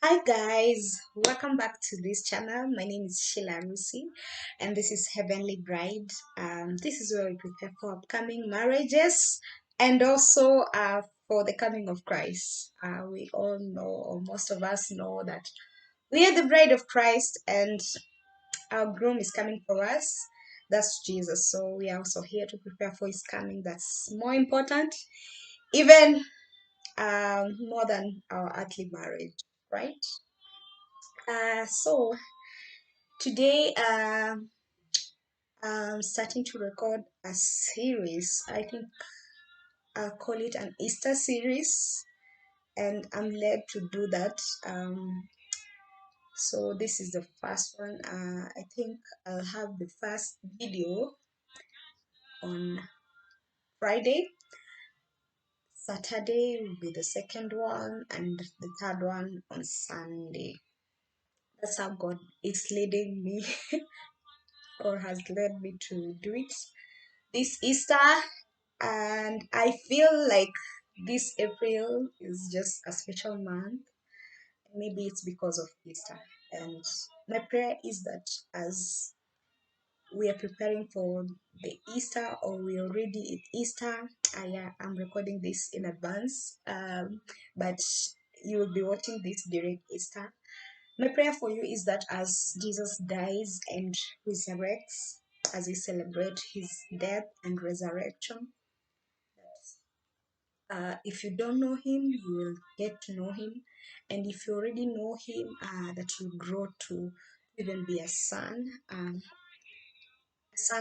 Hi guys, welcome back to this channel. My name is Sheila Rusi, and this is Heavenly Bride. This is where we prepare for upcoming marriages and also for the coming of Christ. We all know, or most of us know, that we are the bride of Christ, and our groom is coming for us. That's Jesus. So we are also here to prepare for His coming. That's more important, even more than our earthly marriage, right? So today I'm starting to record a series. I think I'll call it an Easter series, and I'm led to do that. So this is the first one. I think I'll have the first video on Friday. Saturday will be the second one, and the third one on Sunday. That's how God is leading me or has led me to do it this Easter. And I feel like this April is just a special month. Maybe it's because of Easter. And my prayer is that as we are preparing for the Easter, or we already at Easter, I'm recording this in advance, but you will be watching this during Easter. My prayer for you is that as Jesus dies and resurrects, as we celebrate his death and resurrection, if you don't know him, you will get to know him. And if you already know him, that you grow to even be a son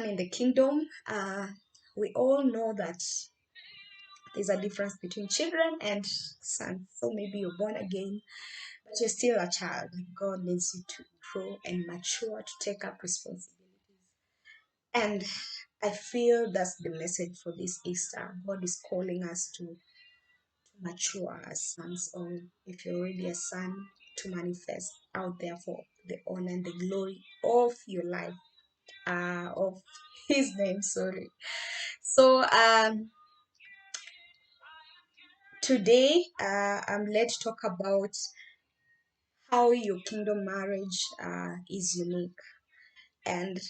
in the kingdom. We all know that there's a difference between children and sons. So maybe you're born again, but you're still a child. God needs you to grow and mature to take up responsibilities. And I feel that's the message for this Easter. God is calling us to mature as sons, or if you're already a son, to manifest out there for the honor and the glory of your life, of his name, sorry. So today I'm led to talk about how your kingdom marriage is unique. And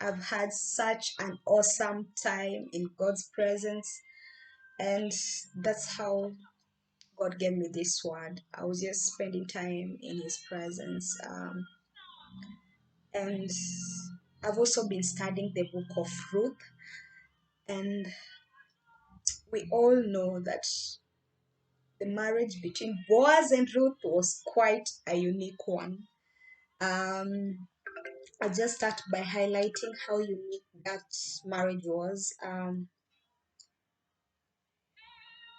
I've had such an awesome time in God's presence, and that's how God gave me this word. I was just spending time in his presence. And I've also been studying the book of Ruth, and we all know that the marriage between Boaz and Ruth was quite a unique one. Um, I'll just start by highlighting how unique that marriage was.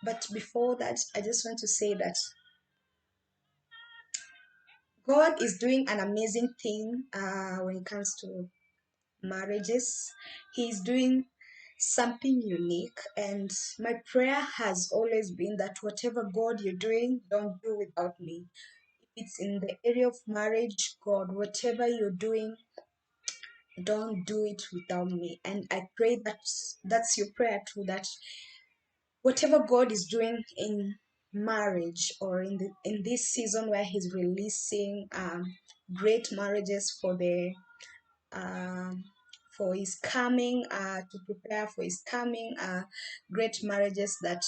But before that, I just want to say that God is doing an amazing thing when it comes to marriages. He's doing something unique, and my prayer has always been that whatever God you're doing, don't do without me. If it's in the area of marriage, God, whatever you're doing, don't do it without me. And I pray that that's your prayer too, that whatever God is doing in marriage, or in this season where he's releasing great marriages um, for his coming, to prepare for his coming, great marriages that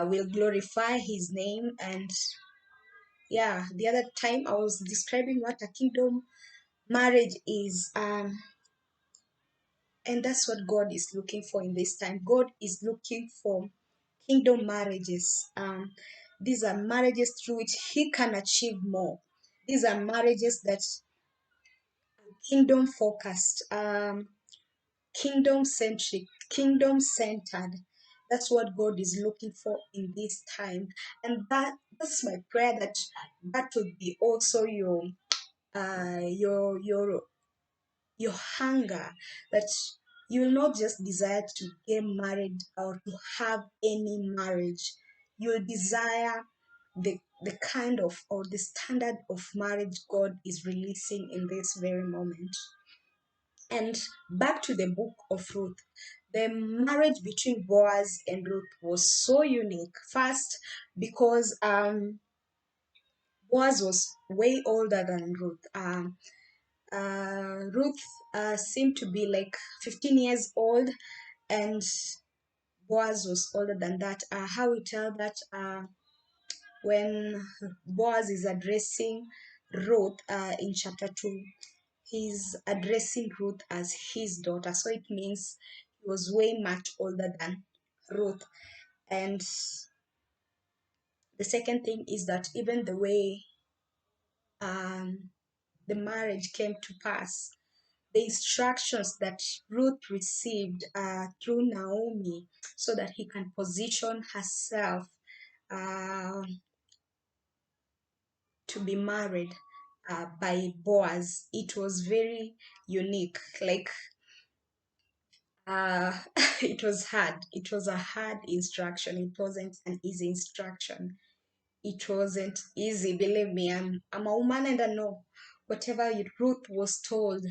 will glorify his name. And yeah, the other time I was describing what a kingdom marriage is, and that's what God is looking for in this time. God is looking for kingdom marriages. These are marriages through which he can achieve more. These are marriages that kingdom focused, kingdom centric, kingdom centered. That's what God is looking for in this time. And that's my prayer, that that would be also uh your your your hunger, that you will not just desire to get married or to have any marriage. You will desire the kind of, or the standard of marriage God is releasing in this very moment. And back to the book of Ruth. The marriage between Boaz and Ruth was so unique. First, because Boaz was way older than Ruth. Ruth seemed to be like 15 years old, and Boaz was older than that. How we tell that, when Boaz is addressing Ruth in chapter 2, he's addressing Ruth as his daughter. So it means he was way much older than Ruth. And the second thing is that even the way um, the marriage came to pass, the instructions that Ruth received through Naomi so that he can position herself uh, to be married by Boaz, it was very unique. Like, uh, it was hard. It was a hard instruction. It wasn't an easy instruction. It wasn't easy. Believe me, I'm a woman and I know whatever Ruth was told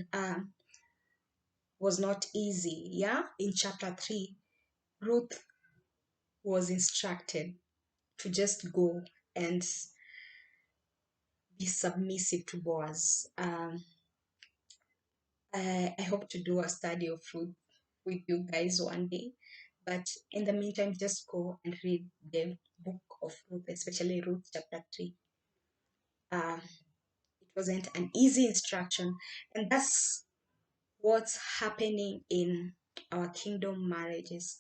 was not easy. Yeah, in chapter 3, Ruth was instructed to just go and be submissive to Boaz. I hope to do a study of Ruth with you guys one day. But in the meantime, just go and read the book of Ruth, especially Ruth chapter 3. It wasn't an easy instruction. And that's what's happening in our kingdom marriages.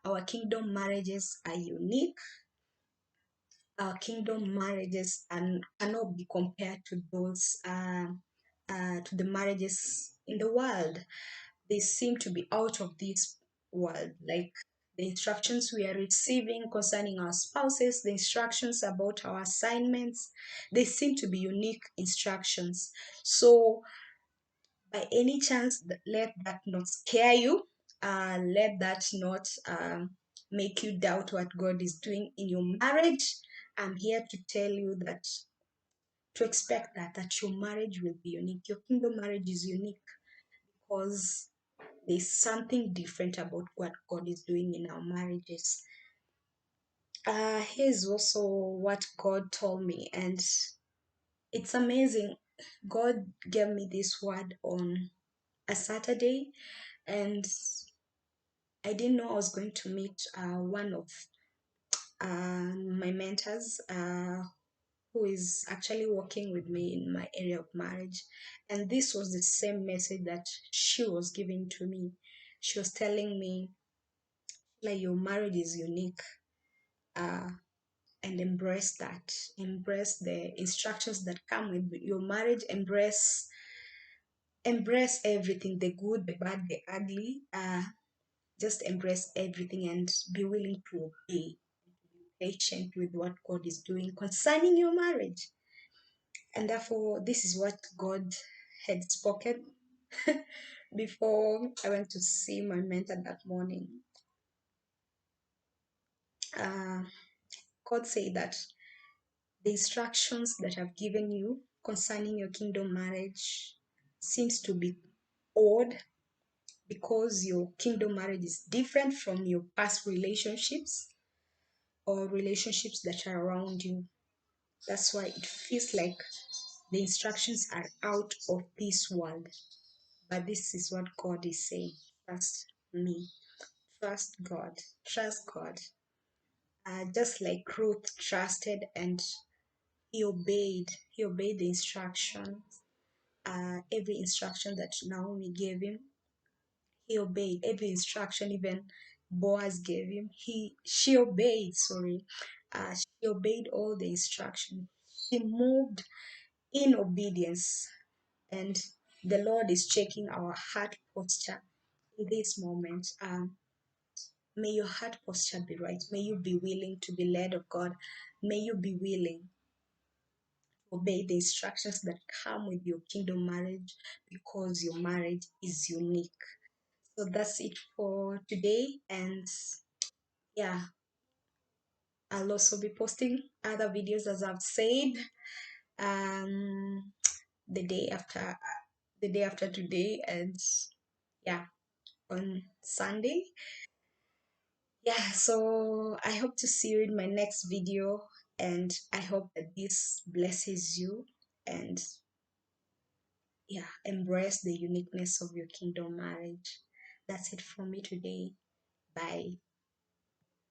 Our kingdom marriages are unique. Our kingdom marriages and cannot be compared to those to the marriages in the world. They seem to be out of this world. Like the instructions we are receiving concerning our spouses, the instructions about our assignments, they seem to be unique instructions. So by any chance, let that not scare you. Let that not make you doubt what God is doing in your marriage. I'm here to tell you that to expect that your marriage will be unique. Your kingdom marriage is unique because there's something different about what God is doing in our marriages. Here's also what God told me, and it's amazing. God gave me this word on a Saturday, and I didn't know I was going to meet one of my mentors who is actually working with me in my area of marriage. And this was the same message that she was giving to me. She was telling me, like, your marriage is unique, uh, and embrace that. Embrace the instructions that come with your marriage. Embrace everything, the good, the bad, the ugly. Just embrace everything and be willing to obey, patient with what God is doing concerning your marriage. And therefore, this is what God had spoken before I went to see my mentor that morning. Uh, God said that the instructions that I've given you concerning your kingdom marriage seems to be odd because your kingdom marriage is different from your past relationships or relationships that are around you. That's why it feels like the instructions are out of this world. But this is what God is saying. Trust me. Trust God. Trust God. Just like Ruth trusted and he obeyed. He obeyed the instructions. Every instruction that Naomi gave him, he obeyed. Every instruction even Boaz gave him, she obeyed. Sorry, she obeyed all the instructions. She moved in obedience, and the Lord is checking our heart posture in this moment. May your heart posture be right. May you be willing to be led of God. May you be willing to obey the instructions that come with your kingdom marriage because your marriage is unique. So that's it for today. And yeah, I'll also be posting other videos as I've said. Um, the day after today, and yeah, on Sunday. Yeah, so I hope to see you in my next video. And I hope that this blesses you, and yeah, embrace the uniqueness of your kingdom marriage. That's it from me today. Bye.